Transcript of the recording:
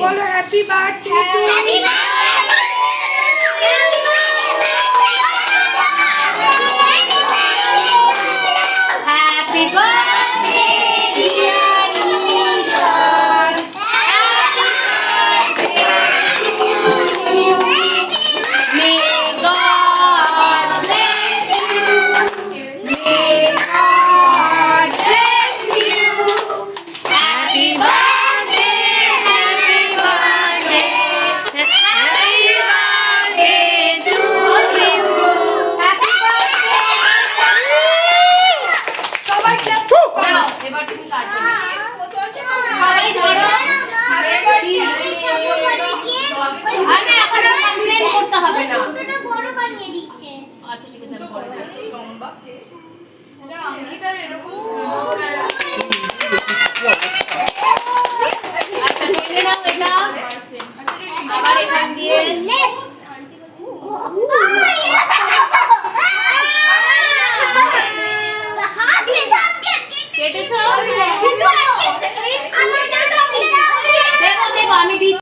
বলো happy birthday to you. Happy birthday, dear Nisha. Happy birthday to you. May God bless you. May God bless you. Happy birthday, happy birthday, happy birthday to you. Happy birthday. নাও, এবার তুমি কাটবে। সবাই ধরো। আর না, এখন আর complain করতে হবে না। ছোটটা বড় বানিয়ে দিচ্ছে। আচ্ছা ঠিক আছে, আমি পরে দিচ্ছি। এটা অঙ্কিতার এরকম আচ্ছা, ঢেলে নাও এটা। আবার এখান দিয়ে কেটেছো? দেখো দেখো, আমি দিচ্ছি।